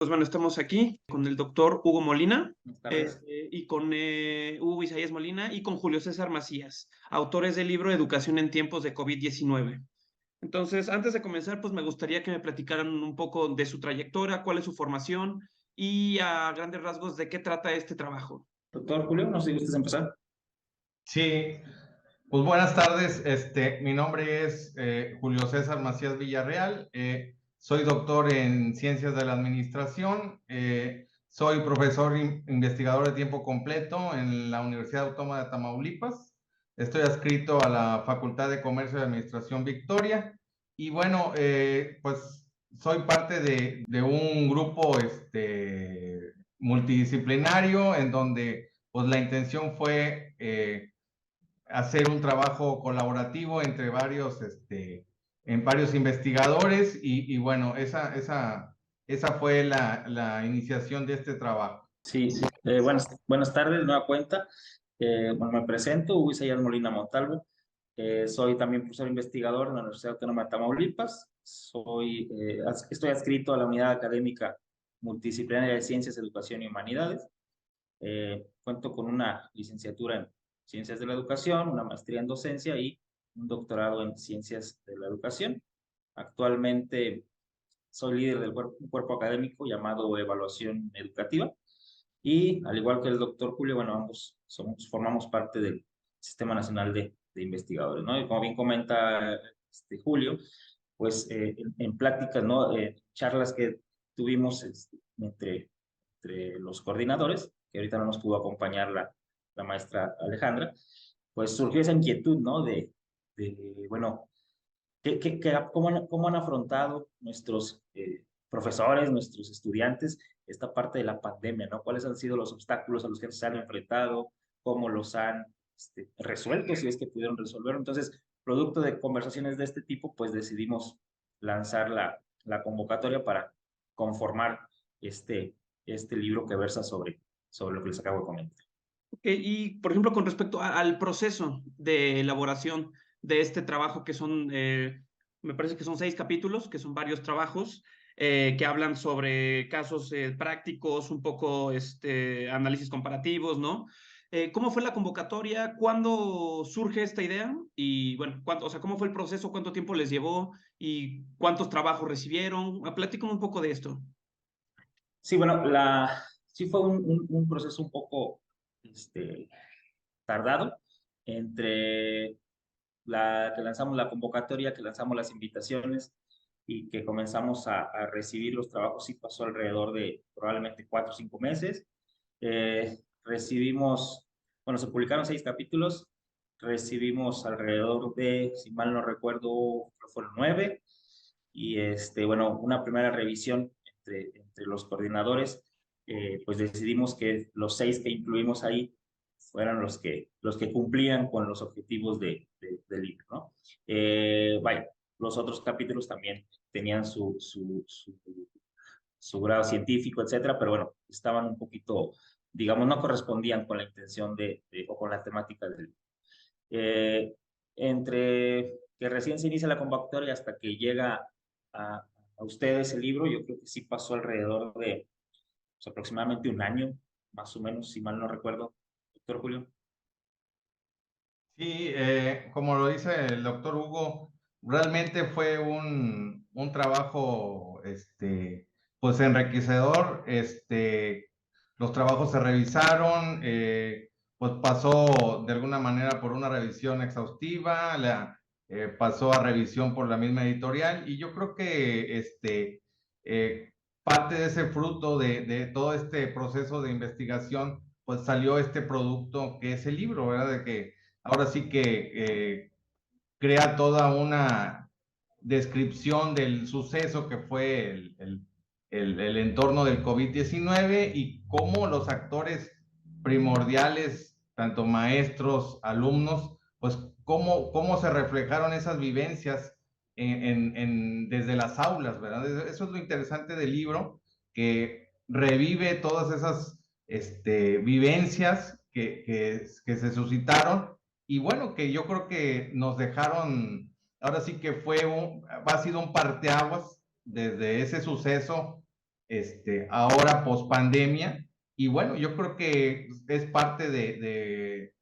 Pues bueno, estamos aquí con el doctor Hugo Molina Buenas tardes. y con Hugo Isaías Molina y con Julio César Macías, autores del libro Educación en tiempos de COVID-19. Entonces, antes de comenzar, pues me gustaría que me platicaran un poco de su trayectoria, cuál es su formación y a grandes rasgos de qué trata este trabajo. Doctor Julio, no sé si gustes empezar. Sí, pues buenas tardes. Mi nombre es Julio César Macías Villarreal. Soy doctor en Ciencias de la Administración. Soy profesor investigador de tiempo completo en la Universidad Autónoma de Tamaulipas. Estoy adscrito a la Facultad de Comercio y Administración Victoria. Y bueno, pues soy parte de un grupo multidisciplinario en donde pues la intención fue hacer un trabajo colaborativo entre varios investigadores y bueno, esa fue la iniciación de este trabajo. Sí, buenas tardes, nueva cuenta. Bueno, me presento, Hugo Isaías Molina Montalvo. Soy también profesor investigador en la Universidad Autónoma de Tamaulipas. Estoy adscrito a la Unidad Académica Multidisciplinaria de Ciencias, Educación y Humanidades. Cuento con una licenciatura en Ciencias de la Educación, una maestría en Docencia y un doctorado en Ciencias de la Educación. Actualmente soy líder de un cuerpo académico llamado Evaluación Educativa y al igual que el doctor Julio, bueno, ambos formamos parte del Sistema Nacional de Investigadores, ¿no? Y como bien comenta Julio, pues en pláticas, ¿no? Charlas que tuvimos entre los coordinadores, que ahorita no nos pudo acompañar la maestra Alejandra, pues surgió esa inquietud, ¿no? Bueno, cómo han afrontado nuestros profesores, nuestros estudiantes, esta parte de la pandemia, ¿no? ¿Cuáles han sido los obstáculos a los que se han enfrentado? ¿Cómo los han resuelto, si es que pudieron resolverlo? Entonces, producto de conversaciones de este tipo, pues decidimos lanzar la convocatoria para conformar este libro que versa sobre lo que les acabo de comentar. Okay, y, por ejemplo, con respecto al proceso de elaboración de este trabajo, que son, me parece que son 6 capítulos, que son varios trabajos, que hablan sobre casos prácticos, un poco análisis comparativos, ¿no? ¿Cómo fue la convocatoria? ¿Cuándo surge esta idea? Y, bueno, o sea, ¿cómo fue el proceso? ¿Cuánto tiempo les llevó? ¿Y cuántos trabajos recibieron? Platícame un poco de esto. Sí, bueno, sí fue un proceso un poco tardado entre que lanzamos la convocatoria, que lanzamos las invitaciones y que comenzamos a recibir los trabajos. Sí pasó alrededor de probablemente 4 o 5 meses. Bueno, se publicaron 6 capítulos, recibimos alrededor de, si mal no recuerdo, fueron 9, y bueno, una primera revisión entre los coordinadores, pues decidimos que los 6 que incluimos ahí fueran los que cumplían con los objetivos del libro, ¿no? Vaya, los otros capítulos también tenían su grado científico, etcétera, pero bueno, estaban un poquito, digamos, no correspondían con la intención o con la temática del libro. Entre que recién se inicia la convocatoria hasta que llega a ustedes el libro, yo creo que sí pasó alrededor de pues, aproximadamente un año, más o menos, si mal no recuerdo, doctor Julio. Sí, como lo dice el doctor Hugo, realmente fue un trabajo pues enriquecedor. Los trabajos se revisaron, pues pasó de alguna manera por una revisión exhaustiva, pasó a revisión por la misma editorial, y yo creo que parte de ese fruto de todo este proceso de investigación, pues salió este producto que es el libro, ¿verdad? De que ahora sí que crea toda una descripción del suceso que fue el entorno del COVID-19 y cómo los actores primordiales, tanto maestros, alumnos, pues cómo se reflejaron esas vivencias desde las aulas, ¿verdad? Eso es lo interesante del libro, que revive todas esas vivencias que se suscitaron, y bueno, que yo creo que nos dejaron, ahora sí que ha sido un parteaguas desde ese suceso ahora post pandemia. Y bueno, yo creo que es parte de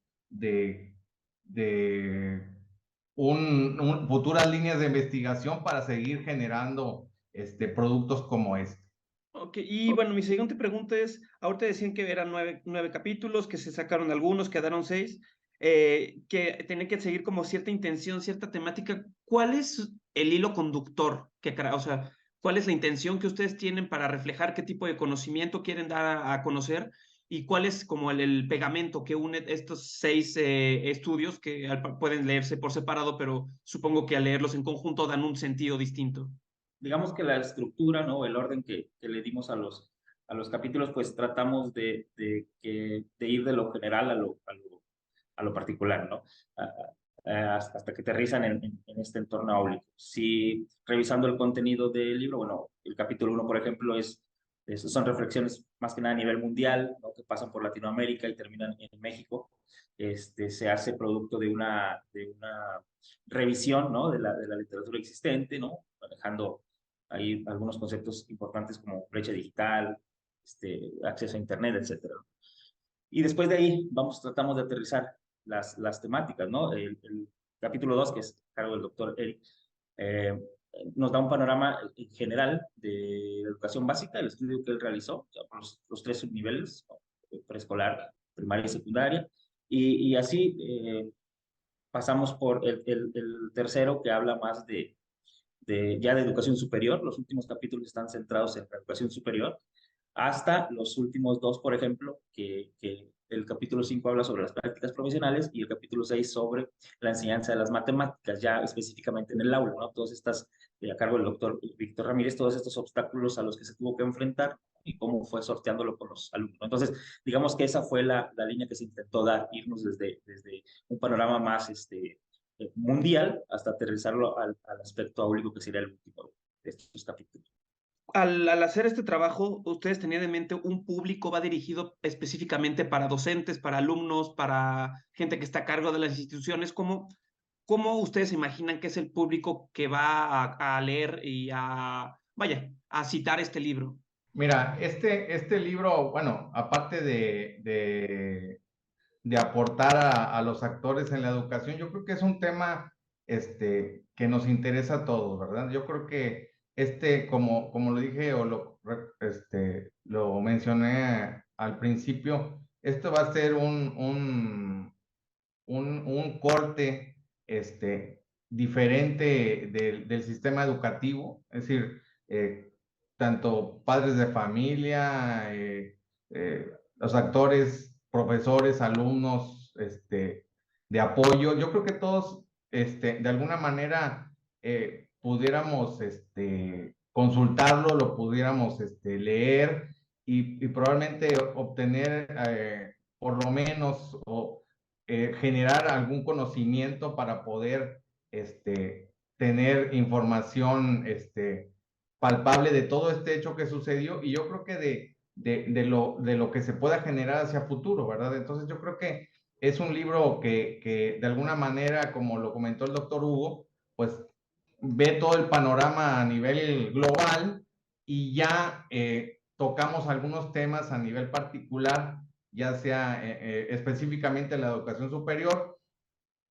futuras líneas de investigación para seguir generando productos como este. Ok, y bueno, mi siguiente pregunta es, ahorita decían que eran nueve capítulos, que se sacaron algunos, quedaron 6, que tenían que seguir como cierta intención, cierta temática. ¿Cuál es el hilo conductor o sea, cuál es la intención que ustedes tienen para reflejar qué tipo de conocimiento quieren dar a conocer y cuál es como el pegamento que une estos 6 estudios que pueden leerse por separado, pero supongo que al leerlos en conjunto dan un sentido distinto? Digamos que la estructura, ¿no? El orden que le dimos a los capítulos, pues tratamos de ir de lo general a lo particular, ¿no? Hasta que aterrizan en este entorno áulico. Si revisando el contenido del libro, bueno, el capítulo 1, por ejemplo, son reflexiones más que nada a nivel mundial, ¿no? Que pasan por Latinoamérica y terminan en México. Se hace producto de una revisión, ¿no? De la literatura existente, ¿no? Manejando ahí algunos conceptos importantes como brecha digital, acceso a Internet, etcétera. Y después de ahí tratamos de aterrizar las temáticas, ¿no? El capítulo 2, que es a cargo del doctor Eric, eh, nos da un panorama en general de la educación básica, el estudio que él realizó, o sea, por los 3 subniveles, ¿no? Preescolar, primaria y secundaria, y así pasamos por el tercero, que habla más ya de educación superior. Los últimos capítulos están centrados en la educación superior, hasta los últimos 2, por ejemplo, que el capítulo 5 habla sobre las prácticas profesionales y el capítulo 6 sobre la enseñanza de las matemáticas, ya específicamente en el aula, ¿no? Todas estas, a cargo del doctor Víctor Ramírez, todos estos obstáculos a los que se tuvo que enfrentar y cómo fue sorteándolo con los alumnos. Entonces, digamos que esa fue la línea que se intentó dar, irnos desde un panorama más mundial hasta aterrizarlo al aspecto áulico, que sería el último de estos capítulos. Al hacer este trabajo, ¿ustedes tenían en mente un público, va dirigido específicamente para docentes, para alumnos, para gente que está a cargo de las instituciones? ¿Cómo ustedes se imaginan que es el público que va a leer y a citar este libro? Mira, este libro, bueno, aparte de aportar a los actores en la educación, yo creo que es un tema que nos interesa a todos, ¿verdad? Yo creo que como lo dije o lo mencioné al principio, esto va a ser un corte diferente del sistema educativo, es decir, tanto padres de familia, los actores, profesores, alumnos, de apoyo. Yo creo que todos, de alguna manera, pudiéramos, consultarlo, lo pudiéramos, leer y probablemente obtener, por lo menos, o generar algún conocimiento para poder, tener información, palpable de todo este hecho que sucedió, y yo creo que de lo que se pueda generar hacia futuro, ¿verdad? Entonces yo creo que es un libro que de alguna manera, como lo comentó el doctor Hugo, pues ve todo el panorama a nivel global y ya tocamos algunos temas a nivel particular, ya sea específicamente en la educación superior.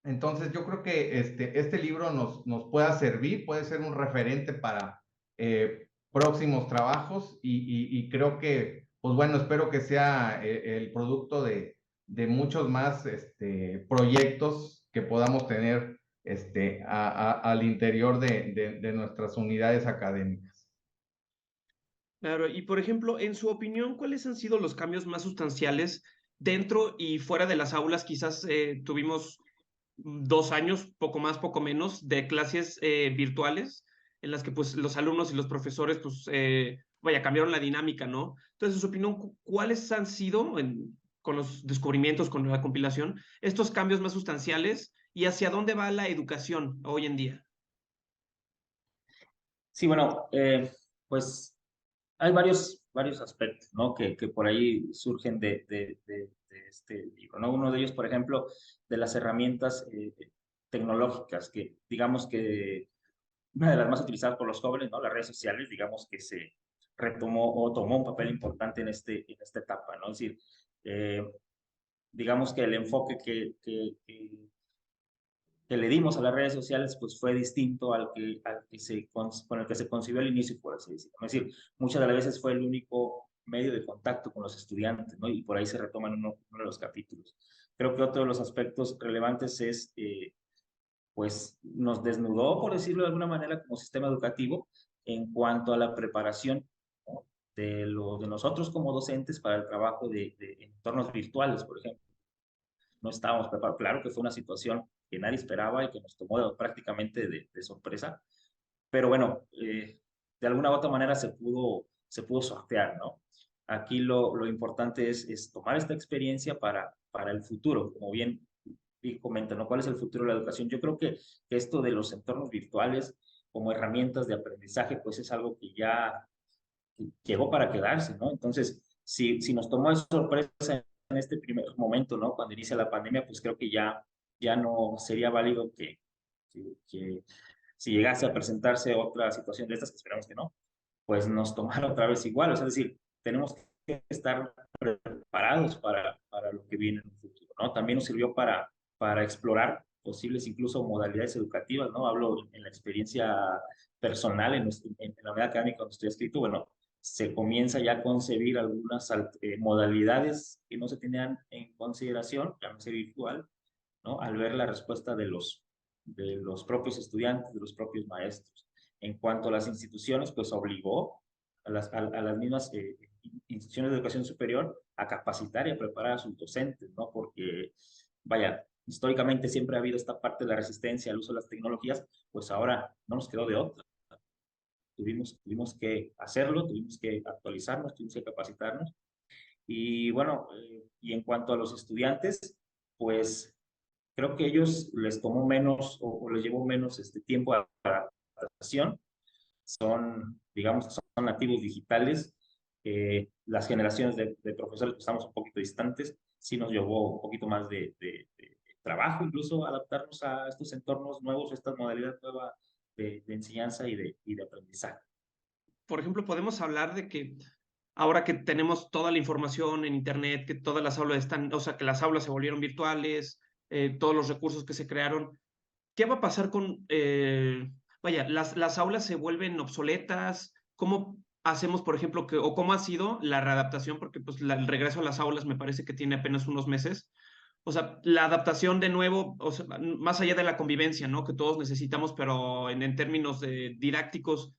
Entonces yo creo que este libro nos pueda servir, puede ser un referente para próximos trabajos y creo que, pues bueno, espero que sea el producto de muchos más proyectos que podamos tener al interior de nuestras unidades académicas. Claro, y por ejemplo, en su opinión, ¿cuáles han sido los cambios más sustanciales dentro y fuera de las aulas? Quizás tuvimos 2 años, poco más, poco menos, de clases virtuales, en las que pues los alumnos y los profesores, pues, cambiaron la dinámica, ¿no? Entonces, en su opinión, ¿cuáles han sido, con los descubrimientos, con la compilación, estos cambios más sustanciales y hacia dónde va la educación hoy en día? Sí, bueno, pues hay varios aspectos, ¿no? Que por ahí surgen de este libro, ¿no? Uno de ellos, por ejemplo, de las herramientas tecnológicas, digamos que una de las más utilizadas por los jóvenes, ¿no? Las redes sociales, digamos que retomó o tomó un papel importante en esta etapa, ¿no? Es decir, digamos que el enfoque que le dimos a las redes sociales pues fue distinto con el que se concibió al inicio, por así decirlo. Es decir, muchas de las veces fue el único medio de contacto con los estudiantes, ¿no? Y por ahí se retoman uno de los capítulos. Creo que otro de los aspectos relevantes es, pues, nos desnudó, por decirlo de alguna manera, como sistema educativo en cuanto a la preparación, ¿no? de nosotros como docentes para el trabajo de entornos virtuales, por ejemplo. No estábamos preparados. Claro que fue una situación que nadie esperaba y que nos tomó prácticamente de sorpresa, pero bueno, de alguna u otra manera se pudo sortear, ¿no? Aquí lo importante es tomar esta experiencia para el futuro, como bien y comentan, ¿no? ¿Cuál es el futuro de la educación? Yo creo que esto de los entornos virtuales como herramientas de aprendizaje, pues es algo que ya llegó para quedarse, ¿no? Entonces, si nos tomó de sorpresa en este primer momento, ¿no? Cuando inicia la pandemia, pues creo que ya no sería válido que si llegase a presentarse otra situación de estas, que esperamos que no, pues nos tomara otra vez igual. O sea, es decir, tenemos que estar preparados para lo que viene en el futuro, ¿no? También nos sirvió para explorar posibles incluso modalidades educativas, ¿no? Hablo en la experiencia personal, en la unidad académica donde estoy escrito, bueno, se comienza ya a concebir algunas modalidades que no se tenían en consideración, llámese virtual, ¿no? Al ver la respuesta de los propios estudiantes, de los propios maestros. En cuanto a las instituciones, pues obligó a las mismas instituciones de educación superior a capacitar y a preparar a sus docentes, ¿no? Porque, vaya, históricamente siempre ha habido esta parte de la resistencia al uso de las tecnologías, pues ahora no nos quedó de otra. Tuvimos que hacerlo, tuvimos que actualizarnos, tuvimos que capacitarnos. Y bueno, y en cuanto a los estudiantes, pues creo que ellos les tomó menos o les llevó menos tiempo a la adaptación. Son, digamos, son nativos digitales. Las generaciones de profesores que estamos un poquito distantes, sí nos llevó un poquito más de trabajo, incluso adaptarnos a estos entornos nuevos, a esta modalidad nueva de enseñanza y de aprendizaje. Por ejemplo, podemos hablar de que ahora que tenemos toda la información en Internet, que todas las aulas están, o sea, que las aulas se volvieron virtuales, todos los recursos que se crearon, ¿qué va a pasar con, vaya, las aulas se vuelven obsoletas? ¿Cómo hacemos, por ejemplo, o cómo ha sido la readaptación? Porque pues el regreso a las aulas me parece que tiene apenas unos meses. O sea, la adaptación de nuevo, o sea, más allá de la convivencia, ¿no? Que todos necesitamos, pero en términos didácticos,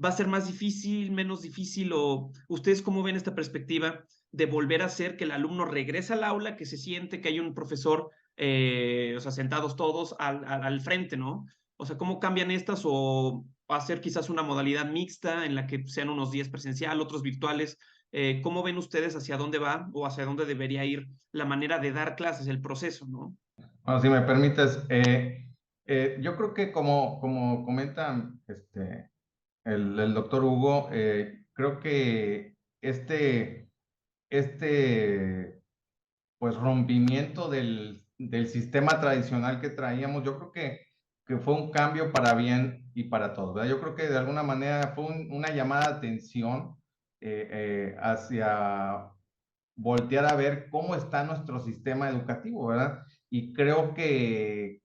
¿va a ser más difícil, menos difícil? ¿O ustedes cómo ven esta perspectiva de volver a hacer que el alumno regrese al aula, que se siente que hay un profesor, o sea, sentados todos al frente, ¿no? O sea, ¿cómo cambian estas o hacer quizás una modalidad mixta en la que sean unos días presencial, otros virtuales? ¿Cómo ven ustedes hacia dónde va o hacia dónde debería ir la manera de dar clases, el proceso, ¿no? Bueno, si me permites, yo creo que como comenta el doctor Hugo, creo que este pues rompimiento del sistema tradicional que traíamos, yo creo que fue un cambio para bien y para todos, ¿verdad? Yo creo que de alguna manera fue una llamada de atención hacia voltear a ver cómo está nuestro sistema educativo, ¿verdad? Y creo que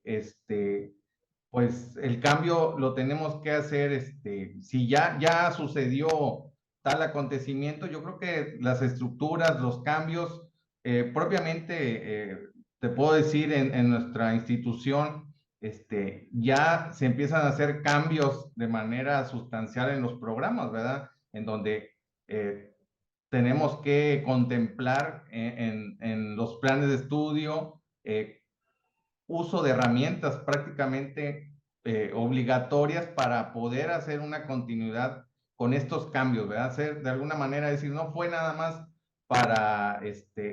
pues el cambio lo tenemos que hacer, si ya sucedió tal acontecimiento, yo creo que las estructuras, los cambios, propiamente, te puedo decir, en nuestra institución, ya se empiezan a hacer cambios de manera sustancial en los programas, ¿verdad? En donde tenemos que contemplar en los planes de estudio uso de herramientas prácticamente obligatorias para poder hacer una continuidad con estos cambios, ¿verdad? Hacer de alguna manera, decir, no fue nada más para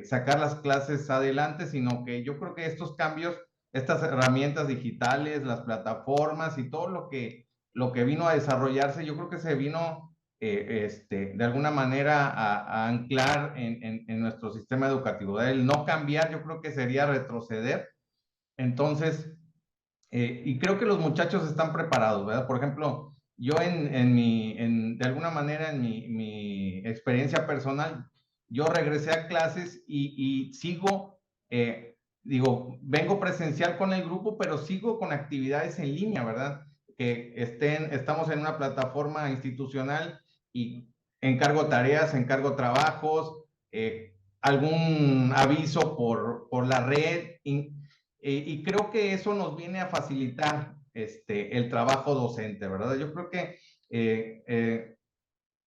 sacar las clases adelante, sino que yo creo que estos cambios, estas herramientas digitales, las plataformas y todo lo que vino a desarrollarse, yo creo que se vino de alguna manera a anclar en nuestro sistema educativo. El no cambiar, yo creo que sería retroceder. Entonces, y creo que los muchachos están preparados, ¿verdad? Por ejemplo, yo de alguna manera en mi experiencia personal, yo regresé a clases y sigo, digo, vengo presencial con el grupo, pero sigo con actividades en línea, ¿verdad? Estamos en una plataforma institucional y encargo tareas, encargo trabajos, algún aviso por la red y creo que eso nos viene a facilitar el trabajo docente, ¿verdad? Yo creo que,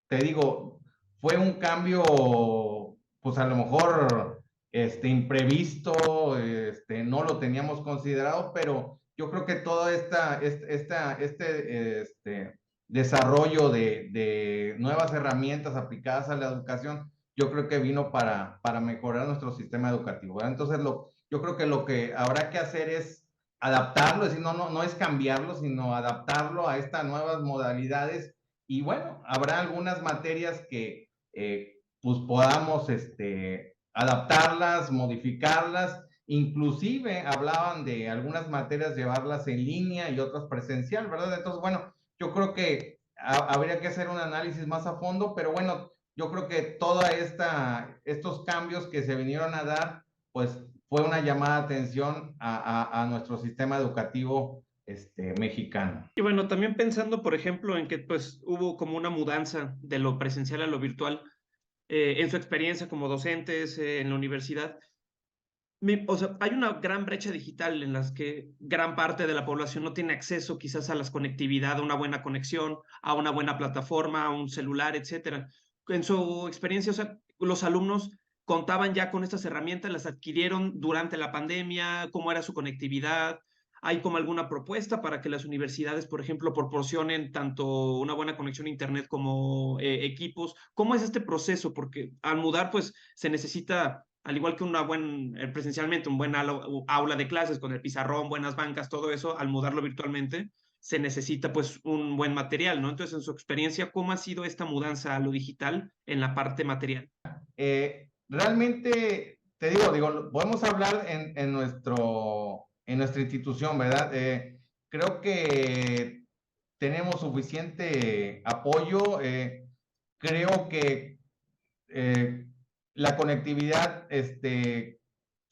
te digo, fue un cambio, pues a lo mejor imprevisto, no lo teníamos considerado, pero yo creo que todo desarrollo de nuevas herramientas aplicadas a la educación, yo creo que vino para mejorar nuestro sistema educativo, ¿verdad? Entonces, yo creo que lo que habrá que hacer es adaptarlo, es decir, no es cambiarlo, sino adaptarlo a estas nuevas modalidades. Y bueno, habrá algunas materias que pues podamos adaptarlas, modificarlas, inclusive hablaban de algunas materias llevarlas en línea y otras presencial, ¿verdad? Entonces, bueno, yo creo que habría que hacer un análisis más a fondo, pero bueno, yo creo que estos cambios que se vinieron a dar, pues fue una llamada de atención a nuestro sistema educativo mexicano. Y bueno, también pensando, por ejemplo, en que pues hubo como una mudanza de lo presencial a lo virtual, en su experiencia como docentes en la universidad, o sea, hay una gran brecha digital en las que gran parte de la población no tiene acceso quizás a las conectividad, a una buena conexión, a una buena plataforma, a un celular, etcétera. En su experiencia, o sea, los alumnos contaban ya con estas herramientas, las adquirieron durante la pandemia, cómo era su conectividad. ¿Hay como alguna propuesta para que las universidades, por ejemplo, proporcionen tanto una buena conexión a Internet como equipos? ¿Cómo es este proceso? Porque al mudar, pues se necesita, al igual que presencialmente, un buen aula de clases con el pizarrón, buenas bancas, todo eso, al mudarlo virtualmente, se necesita pues un buen material, ¿no? Entonces, en su experiencia, ¿cómo ha sido esta mudanza a lo digital en la parte material? Realmente, te digo, podemos hablar en nuestra institución, ¿verdad? Creo que tenemos suficiente apoyo. Creo que la conectividad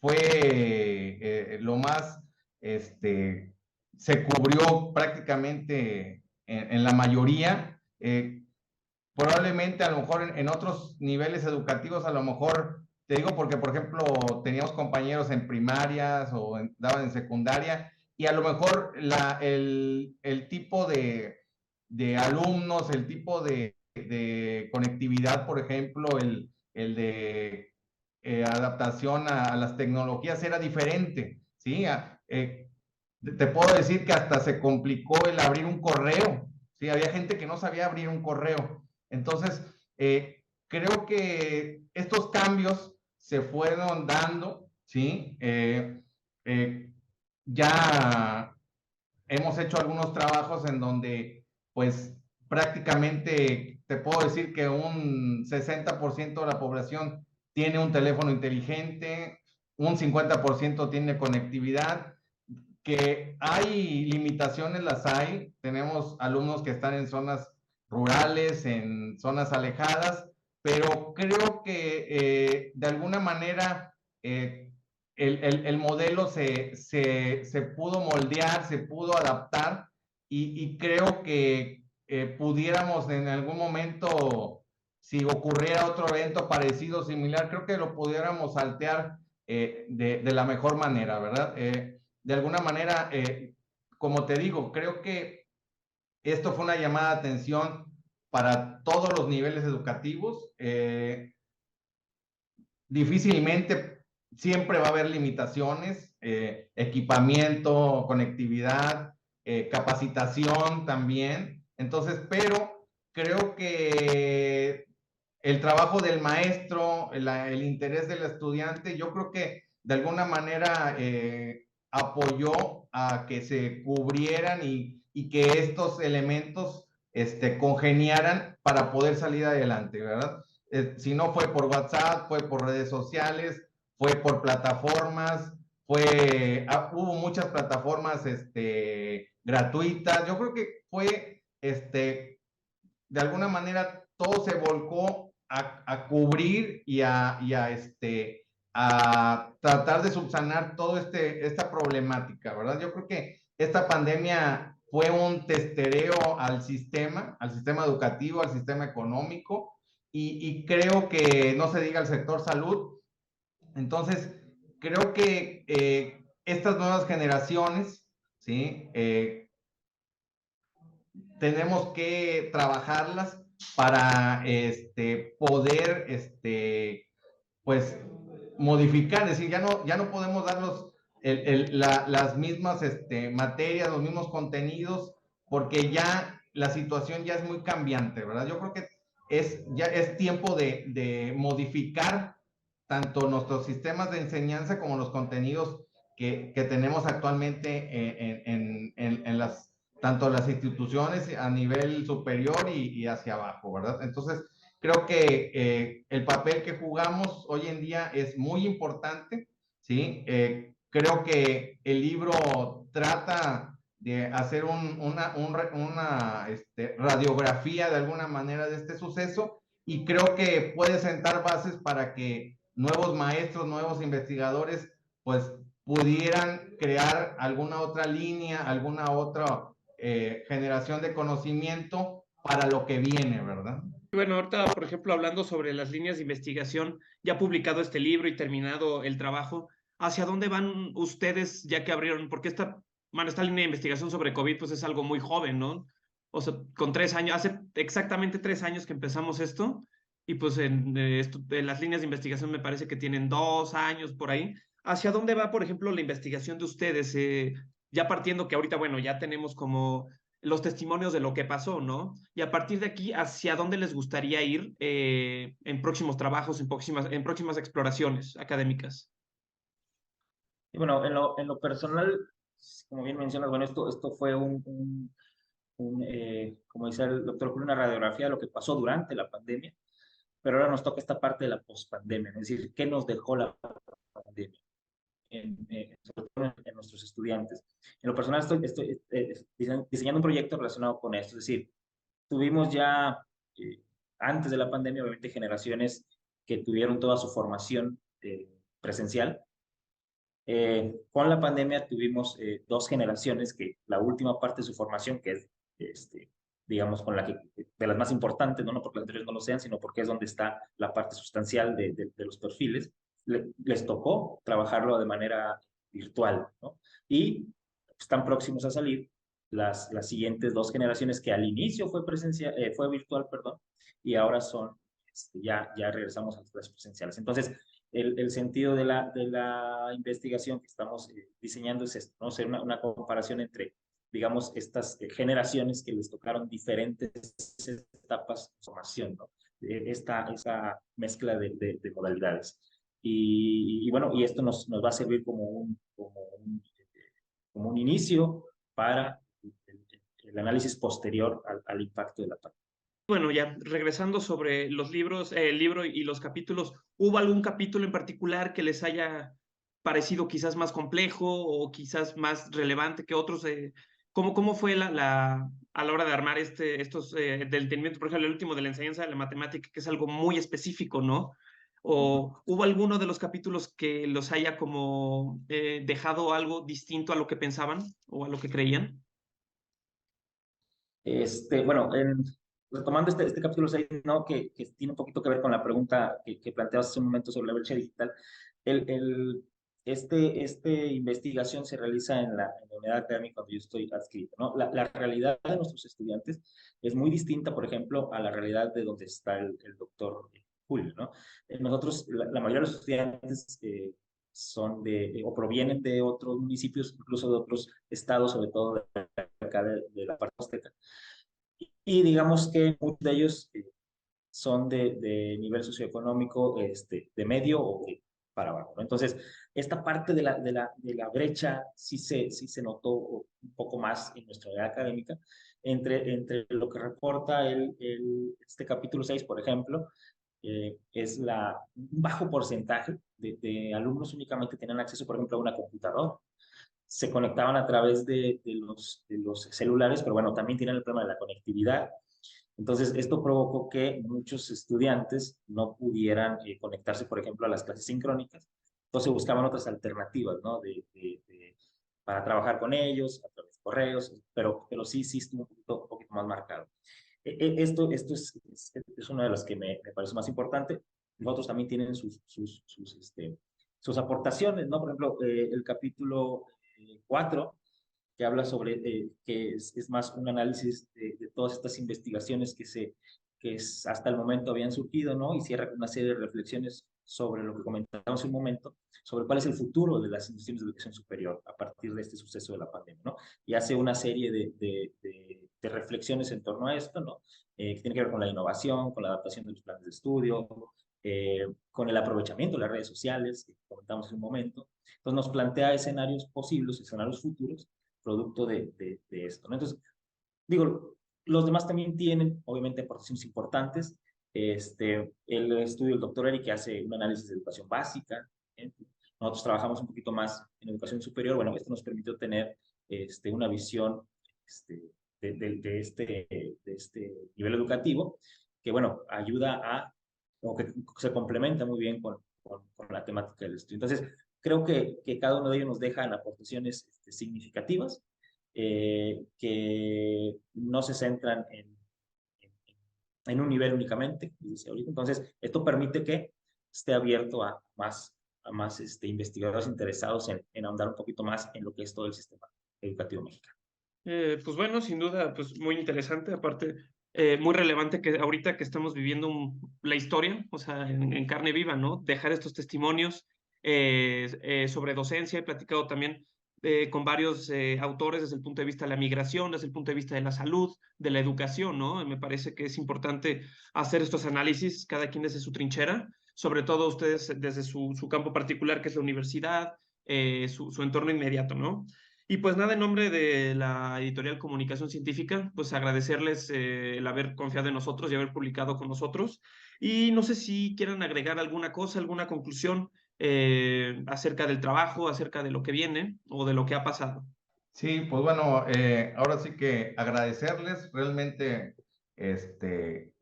fue lo más, se cubrió prácticamente en la mayoría. Probablemente a lo mejor en otros niveles educativos, a lo mejor, te digo porque, por ejemplo, teníamos compañeros en primarias o daban en secundaria y a lo mejor el tipo de alumnos, el tipo de conectividad, por ejemplo, el de adaptación a las tecnologías era diferente, ¿sí? Te puedo decir que hasta se complicó el abrir un correo, ¿sí? Había gente que no sabía abrir un correo. Entonces, creo que estos cambios se fueron dando, ¿sí? Ya hemos hecho algunos trabajos en donde, pues, prácticamente te puedo decir que un 60% de la población tiene un teléfono inteligente, un 50% tiene conectividad, que hay limitaciones, las hay. Tenemos alumnos que están en zonas rurales, en zonas alejadas, pero creo que de alguna manera el modelo se pudo moldear, se pudo adaptar y creo que pudiéramos en algún momento, si ocurriera otro evento parecido, similar, creo que lo pudiéramos saltear de la mejor manera, ¿verdad? De alguna manera, como te digo, creo que esto fue una llamada de atención para todos los niveles educativos. Difícilmente siempre va a haber limitaciones, equipamiento, conectividad, capacitación también. Entonces, pero creo que el trabajo del maestro, el interés del estudiante, yo creo que de alguna manera apoyó a que se cubrieran y que estos elementos congeniaran para poder salir adelante, ¿verdad? Si no fue por WhatsApp, fue por redes sociales, fue por plataformas, hubo muchas plataformas gratuitas. Yo creo que fue de alguna manera todo se volcó a cubrir y a tratar de subsanar toda esta problemática, ¿verdad? Yo creo que esta pandemia fue un testereo al sistema educativo, al sistema económico, y creo que no se diga al sector salud. Entonces, creo que estas nuevas generaciones, ¿sí? Tenemos que trabajarlas para poder pues modificar, es decir, ya no podemos dar las mismas materias, los mismos contenidos, porque ya la situación ya es muy cambiante, ¿verdad? Yo creo que ya es tiempo de modificar tanto nuestros sistemas de enseñanza como los contenidos que tenemos actualmente tanto las instituciones a nivel superior y hacia abajo, ¿verdad? Entonces, creo que el papel que jugamos hoy en día es muy importante, ¿sí? Creo que el libro trata de hacer una radiografía de alguna manera de este suceso, y creo que puede sentar bases para que nuevos maestros, nuevos investigadores, pues pudieran crear alguna otra línea, alguna otra generación de conocimiento para lo que viene, ¿verdad? Bueno, ahorita, por ejemplo, hablando sobre las líneas de investigación, ya publicado este libro y terminado el trabajo, ¿hacia dónde van ustedes ya que abrieron? Porque esta línea de investigación sobre COVID, pues es algo muy joven, ¿no? O sea, con 3 años, hace exactamente 3 años que empezamos esto, y pues en las líneas de investigación me parece que tienen 2 años por ahí. ¿Hacia dónde va, por ejemplo, la investigación de ustedes? Ya partiendo que ahorita, bueno, ya tenemos como los testimonios de lo que pasó, ¿no? Y a partir de aquí, ¿hacia dónde les gustaría ir en próximos trabajos, en próximas exploraciones académicas? Y bueno, en lo personal, como bien mencionas, bueno, esto fue como dice el doctor Julio, una radiografía de lo que pasó durante la pandemia, pero ahora nos toca esta parte de la pospandemia, es decir, ¿qué nos dejó la pandemia? Sobre todo en nuestros estudiantes. En lo personal estoy diseñando un proyecto relacionado con esto, es decir, tuvimos ya eh, antes de la pandemia, obviamente, generaciones que tuvieron toda su formación presencial. Con la pandemia tuvimos dos generaciones que la última parte de su formación, que es, digamos, con la que, de las más importantes, no porque las anteriores no lo sean, sino porque es donde está la parte sustancial de los perfiles, les tocó trabajarlo de manera virtual, ¿no? Y están próximos a salir las siguientes dos generaciones que al inicio fue virtual, perdón, y ahora son, ya regresamos a las clases presenciales. Entonces, el sentido de la investigación que estamos diseñando es esto, ¿no? Hacer una comparación entre, digamos, estas generaciones que les tocaron diferentes etapas de formación, ¿no? Esa mezcla de modalidades. Bueno, y esto nos va a servir como un inicio para el análisis posterior al impacto de la pandemia. Bueno, ya regresando sobre los libros, el libro y los capítulos, ¿hubo algún capítulo en particular que les haya parecido quizás más complejo o quizás más relevante que otros? ¿Cómo fue a la hora de armar estos del entendimiento? Por ejemplo, el último de la enseñanza de la matemática, que es algo muy específico, ¿no? ¿O hubo alguno de los capítulos que los haya como dejado algo distinto a lo que pensaban o a lo que creían? Bueno, retomando este capítulo 6, ¿no? Que tiene un poquito que ver con la pregunta que planteabas hace un momento sobre la brecha digital. El, el, investigación se realiza en la unidad académica donde yo estoy adscrito, ¿no? La realidad de nuestros estudiantes es muy distinta, por ejemplo, a la realidad de donde está el doctor Julio, ¿no? Nosotros, la mayoría de los estudiantes son o provienen de otros municipios, incluso de otros estados, sobre todo de acá de la parte azteca. Y digamos que muchos de ellos son de nivel socioeconómico de medio o para abajo, ¿no? Entonces, esta parte de la brecha sí se notó un poco más en nuestra área académica, entre lo que reporta este capítulo 6, por ejemplo, es un bajo porcentaje de alumnos únicamente tienen acceso, por ejemplo, a una computadora. se conectaban a través de los celulares, pero bueno, también tienen el problema de la conectividad. Entonces, esto provocó que muchos estudiantes no pudieran conectarse, por ejemplo, a las clases sincrónicas. Entonces, buscaban otras alternativas, ¿no? Para trabajar con ellos, a través de correos, pero sí estuvo un poquito más marcado. Esto es una de las que me parece más importante. Los otros también tienen sus aportaciones, ¿no? Por ejemplo, el capítulo 4, que habla sobre, que es más un análisis de todas estas investigaciones que hasta el momento habían surgido, ¿no? Y cierra con una serie de reflexiones sobre lo que comentamos en un momento, sobre cuál es el futuro de las instituciones de educación superior a partir de este suceso de la pandemia, ¿no? Y hace una serie de reflexiones en torno a esto, ¿no? Que tiene que ver con la innovación, con la adaptación de los planes de estudio, con el aprovechamiento de las redes sociales, que comentamos en un momento. Entonces nos plantea escenarios posibles, escenarios futuros, producto de esto, ¿no? Entonces, digo, los demás también tienen, obviamente, aportaciones importantes. El estudio del doctor Eric, que hace un análisis de educación básica. Nosotros trabajamos un poquito más en educación superior. Bueno, esto nos permitió tener una visión de este nivel educativo, que, bueno, ayuda o que se complementa muy bien con la temática del estudio. Entonces, creo que cada uno de ellos nos dejan aportaciones significativas, que no se centran en un nivel únicamente, como dice ahorita. Entonces, esto permite que esté abierto a más investigadores interesados en ahondar un poquito más en lo que es todo el sistema educativo mexicano. Pues bueno, sin duda, pues muy interesante, aparte muy relevante que ahorita que estamos viviendo la historia, o sea, en carne viva, ¿no? Dejar estos testimonios sobre docencia. He platicado también con varios autores desde el punto de vista de la migración, desde el punto de vista de la salud, de la educación, ¿no? Me parece que es importante hacer estos análisis, cada quien desde su trinchera, sobre todo ustedes desde su campo particular, que es la universidad, su entorno inmediato, ¿no? Y pues nada, en nombre de la editorial Comunicación Científica, pues agradecerles el haber confiado en nosotros y haber publicado con nosotros. Y no sé si quieran agregar alguna cosa, alguna conclusión acerca del trabajo, acerca de lo que viene o de lo que ha pasado. Sí, pues bueno, ahora sí que agradecerles realmente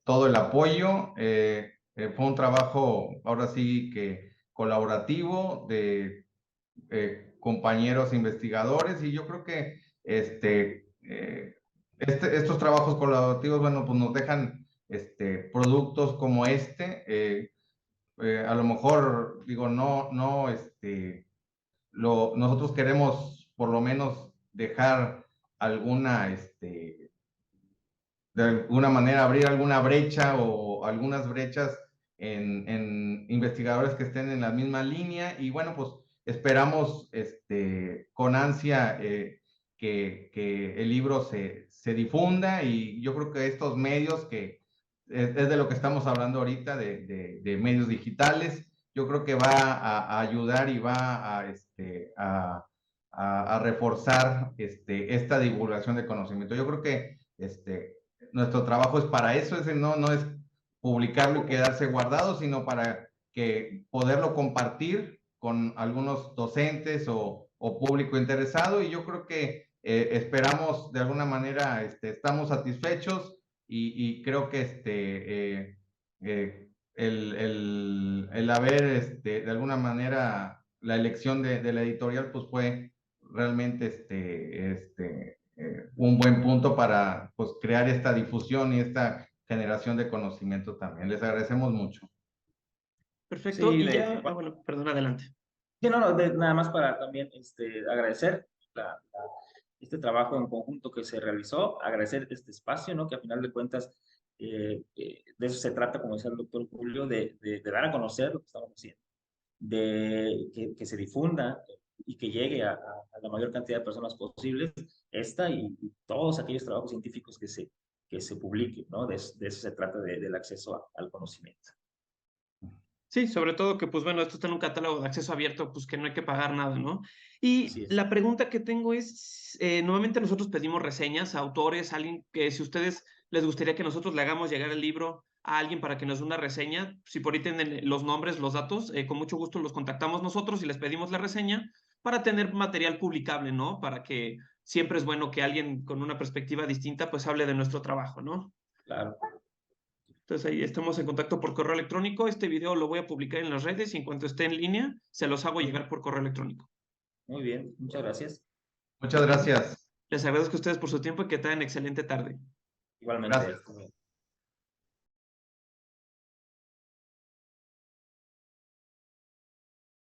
todo el apoyo. Fue un trabajo ahora sí que colaborativo de compañeros investigadores, y yo creo que estos trabajos colaborativos, bueno, pues nos dejan productos como a lo mejor, digo, nosotros queremos por lo menos dejar de alguna manera abrir alguna brecha o algunas brechas en investigadores que estén en la misma línea, y bueno, pues esperamos con ansia que el libro se difunda, y yo creo que estos medios que es de lo que estamos hablando ahorita, de medios digitales, yo creo que va a ayudar y va a reforzar esta divulgación de conocimiento. Yo creo que nuestro trabajo es para eso, no es publicarlo y quedarse guardado, sino para que poderlo compartir con algunos docentes o público interesado, y yo creo que esperamos de alguna manera, estamos satisfechos, y creo que el haber de alguna manera la elección de la editorial pues fue realmente un buen punto para pues crear esta difusión y esta generación de conocimiento también. Les agradecemos mucho. Perfecto. Sí, Y ya, bueno, perdón, adelante. sí, no, nada más para también agradecer este trabajo en conjunto que se realizó, agradecer este espacio, ¿no? Que a final de cuentas de eso se trata, como decía el doctor Julio, de dar a conocer lo que estamos haciendo, de que se difunda y que llegue a la mayor cantidad de personas posibles y todos aquellos trabajos científicos que se publiquen, ¿no? De eso se trata del acceso al conocimiento. Sí, sobre todo que, pues bueno, esto está en un catálogo de acceso abierto, pues que no hay que pagar nada, ¿no? Y la pregunta que tengo es, nuevamente nosotros pedimos reseñas a autores, a alguien que si ustedes les gustaría que nosotros le hagamos llegar el libro a alguien para que nos dé una reseña, si por ahí tienen los nombres, los datos, con mucho gusto los contactamos nosotros y les pedimos la reseña, para tener material publicable, ¿no? Para que siempre es bueno que alguien con una perspectiva distinta pues hable de nuestro trabajo, ¿no? Claro. Entonces ahí estamos en contacto por correo electrónico. Este video lo voy a publicar en las redes y en cuanto esté en línea, se los hago llegar por correo electrónico. Muy bien, muchas gracias. Muchas gracias. Les agradezco a ustedes por su tiempo y que tengan excelente tarde. Igualmente. Gracias.